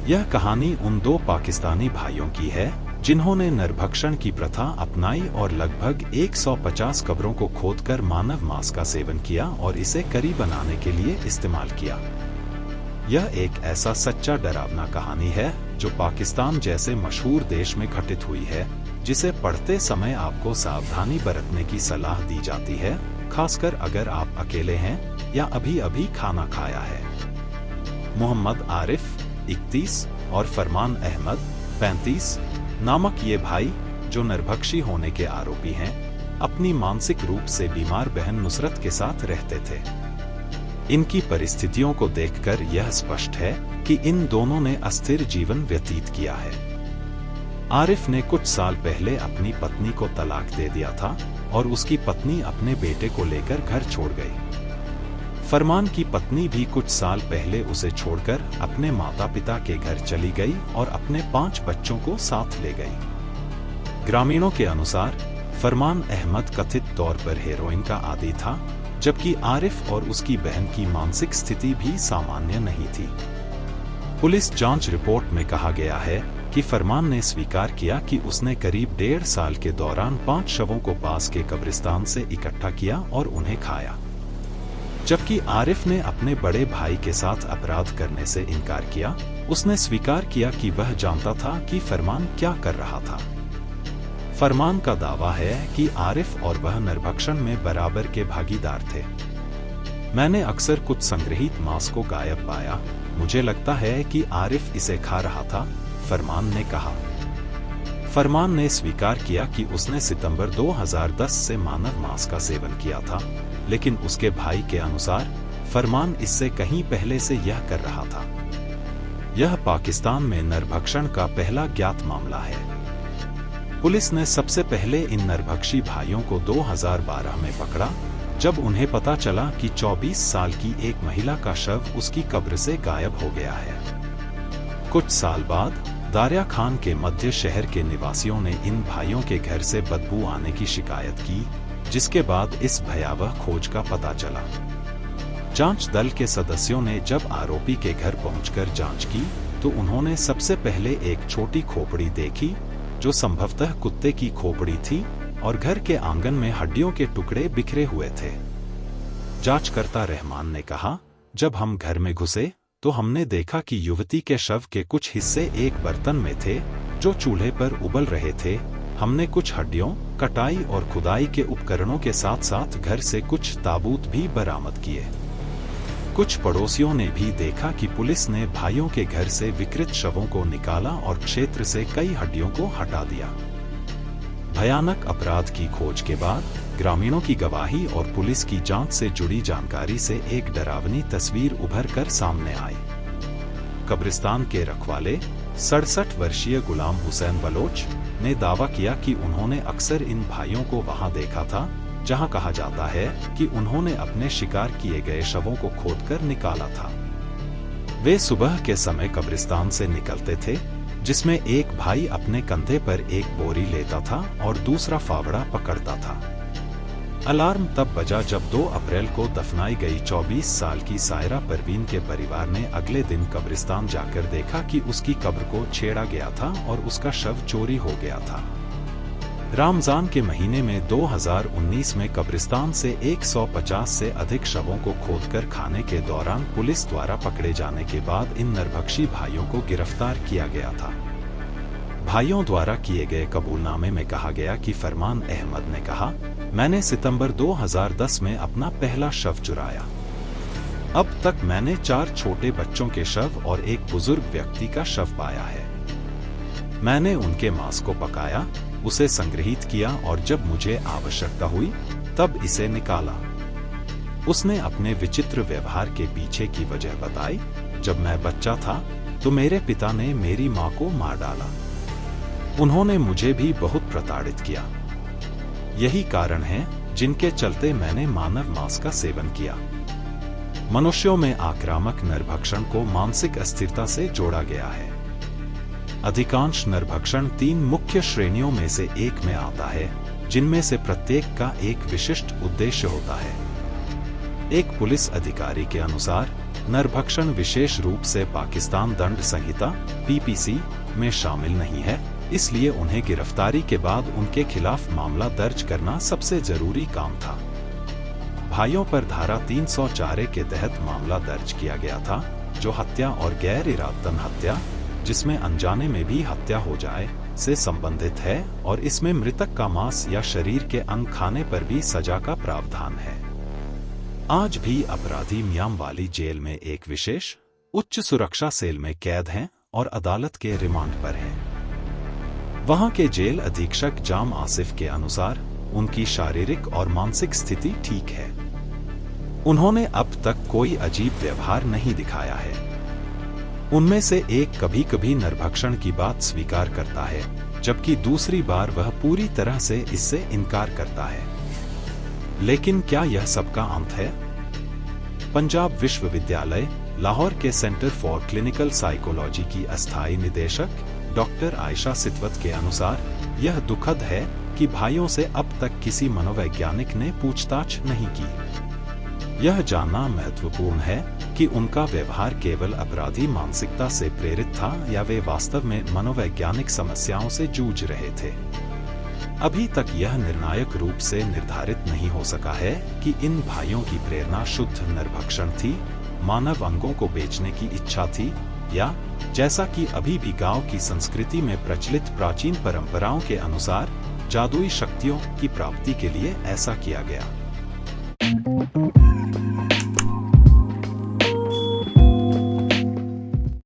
यह कहानी उन दो पाकिस्तानी भाइयों की है जिन्होंने नरभक्षण की प्रथा अपनाई और लगभग 150 कब्रों को खोदकर मानव मांस का सेवन किया और इसे करी बनाने के लिए इस्तेमाल किया। यह एक ऐसा सच्चा डरावना कहानी है जो पाकिस्तान जैसे मशहूर देश में घटित हुई है, जिसे पढ़ते समय आपको सावधानी बरतने की सलाह दी जाती है, खासकर अगर आप अकेले हैं या अभी खाना खाया है। मोहम्मद आरिफ 31 और फरमान अहमद 35 नामक ये भाई, जो नरभक्षी होने के आरोपी हैं, अपनी मानसिक रूप से बीमार बहन नुसरत के साथ रहते थे। इनकी परिस्थितियों को देखकर यह स्पष्ट है कि इन दोनों ने अस्थिर जीवन व्यतीत किया है। आरिफ ने कुछ साल पहले अपनी पत्नी को तलाक दे दिया था और उसकी पत्नी अपने बेटे को लेकर घर छोड़ गई। फरमान की पत्नी भी कुछ साल पहले उसे छोड़कर अपने माता पिता के घर चली गई और अपने 5 बच्चों को साथ ले गई। ग्रामीणों के अनुसार फरमान अहमद कथित तौर पर हेरोइन का आदी था, जबकि आरिफ और उसकी बहन की मानसिक स्थिति भी सामान्य नहीं थी। पुलिस जांच रिपोर्ट में कहा गया है कि फरमान ने स्वीकार किया कि उसने करीब 1.5 साल के दौरान 5 शवों को पास के कब्रिस्तान से इकट्ठा किया और उन्हें खाया, जबकि आरिफ ने अपने बड़े भाई के साथ अपराध करने से इनकार किया। उसने स्वीकार किया कि वह जानता था कि फरमान क्या कर रहा था। फरमान का दावा है कि आरिफ और वह नरभक्षण में बराबर के भागीदार थे। मैंने अक्सर कुछ संग्रहित मांस को गायब पाया, मुझे लगता है कि आरिफ इसे खा रहा था, फरमान ने कहा। फरमान ने स्वीकार किया कि उसने सितंबर 2010 से मानव मांस का सेवन किया था, लेकिन उसके भाई के अनुसार फरमान इससे कहीं पहले से यह कर रहा था। यह पाकिस्तान में नरभक्षण का पहला ज्ञात मामला है। पुलिस ने सबसे पहले इन नरभक्षी भाइयों को 2012 में पकड़ा, जब उन्हें पता चला कि 24 साल की एक महिला का शव उसकी कब्र से गायब हो गया है। कुछ साल बाद दारिया खान के मध्य शहर के निवासियों ने इन भाइयों के घर से बदबू आने की शिकायत की, जिसके बाद इस भयावह खोज का पता चला। जांच दल के सदस्यों ने जब आरोपी के घर पहुंचकर जांच की, तो उन्होंने सबसे पहले एक छोटी खोपड़ी देखी, जो संभवतः कुत्ते की खोपड़ी थी, और घर के आंगन में हड्डियों के टुकड़े बिखरे हुए थे। जांचकर्ता रहमान ने कहा, जब हम घर में घुसे तो हमने देखा कि युवती के शव के कुछ हिस्से एक बर्तन में थे, जो चूल्हे पर उबल रहे थे। हमने कुछ हड्डियों, कटाई और खुदाई के उपकरणों के साथ साथ घर से कुछ ताबूत भी बरामद किए। कुछ पड़ोसियों ने भी देखा कि पुलिस ने भाइयों के घर से विकृत शवों को निकाला और क्षेत्र से कई हड्डियों को हटा दिया। भयानक अपराध की खोज के बाद ग्रामीणों की गवाही और पुलिस की जांच से जुड़ी जानकारी से एक डरावनी तस्वीर उभर कर सामने आई। कब्रिस्तान के रखवाले 67 वर्षीय गुलाम हुसैन बलोच ने दावा किया कि उन्होंने अक्सर इन भाइयों को वहां देखा था, जहां कहा जाता है कि उन्होंने अपने शिकार किए गए शवों को खोदकर निकाला था। वे सुबह के समय कब्रिस्तान से निकलते थे, जिसमें एक भाई अपने कंधे पर एक बोरी लेता था और दूसरा फावड़ा पकड़ता था। अलार्म तब बजा जब 2 अप्रैल को दफनाई गई 24 साल की सायरा परवीन के परिवार ने अगले दिन कब्रिस्तान जाकर देखा कि उसकी कब्र को छेड़ा गया था और उसका शव चोरी हो गया था। रमजान के महीने में 2019 में कब्रिस्तान से 150 से अधिक शवों को खोदकर खाने के दौरान पुलिस द्वारा पकड़े जाने के बाद इन नरभक्षी भाइयों को गिरफ्तार किया गया था। भाइयों द्वारा किए गए कबूलनामे में कहा गया कि फरमान अहमद ने कहा, मैंने सितंबर 2010 में अपना पहला शव चुराया। अब तक मैंने 4 छोटे बच्चों के शव और एक बुजुर्ग व्यक्ति का शव पाया है। मैंने उनके मांस को पकाया, उसे संग्रहित किया और जब मुझे आवश्यकता हुई तब इसे निकाला। उसने अपने विचित्र व्यवहार के पीछे की वजह बताई। जब मैं बच्चा था तो मेरे पिता ने मेरी मां को मार डाला। उन्होंने मुझे भी बहुत प्रताड़ित किया। यही कारण है जिनके चलते मैंने मानव मांस का सेवन किया। मनुष्यों में आक्रामक नरभक्षण को मानसिक अस्थिरता से जोड़ा गया है। अधिकांश नरभक्षण 3 मुख्य श्रेणियों में से एक में आता है, जिनमें से प्रत्येक का एक विशिष्ट उद्देश्य होता है। एक पुलिस अधिकारी के अनुसार नरभक्षण विशेष रूप से पाकिस्तान दंड संहिता (पीपीसी) में शामिल नहीं है, इसलिए उन्हें गिरफ्तारी के बाद उनके खिलाफ मामला दर्ज करना सबसे जरूरी काम था। भाइयों पर धारा 304 के तहत मामला दर्ज किया गया था, जो हत्या और गैर इरादतन हत्या, जिसमें अनजाने में भी हत्या हो जाए, से संबंधित है और इसमें मृतक का मांस या शरीर के अंग खाने पर भी सजा का प्रावधान है। आज भी अपराधी म्यांमार जेल में एक विशेष उच्च सुरक्षा सेल में कैद हैं और अदालत के रिमांड पर हैं। वहां के जेल अधीक्षक जाम आसिफ के अनुसार उनकी शारीरिक और मानसिक स्थिति ठीक है। उन्होंने अब तक कोई अजीब व्यवहार नहीं दिखाया है। उनमें से एक कभी कभी नरभक्षण की बात स्वीकार करता है, जबकि दूसरी बार वह पूरी तरह से इससे इनकार करता है। लेकिन क्या यह सबका अंत है? पंजाब विश्वविद्यालय लाहौर के सेंटर फॉर क्लिनिकल साइकोलॉजी की अस्थायी निदेशक डॉक्टर आयशा सितवत के अनुसार यह दुखद है कि भाइयों से अब तक किसी मनोवैज्ञानिक ने पूछताछ नहीं की। यह जानना महत्वपूर्ण है कि उनका व्यवहार केवल अपराधी मानसिकता से प्रेरित था या वे वास्तव में मनोवैज्ञानिक समस्याओं से जूझ रहे थे। अभी तक यह निर्णायक रूप से निर्धारित नहीं हो सका है कि इन भाइयों की प्रेरणा शुद्ध नरभक्षण थी, मानव अंगों को बेचने की इच्छा थी, या जैसा कि अभी भी गांव की संस्कृति में प्रचलित प्राचीन परंपराओं के अनुसार जादुई शक्तियों की प्राप्ति के लिए ऐसा किया गया।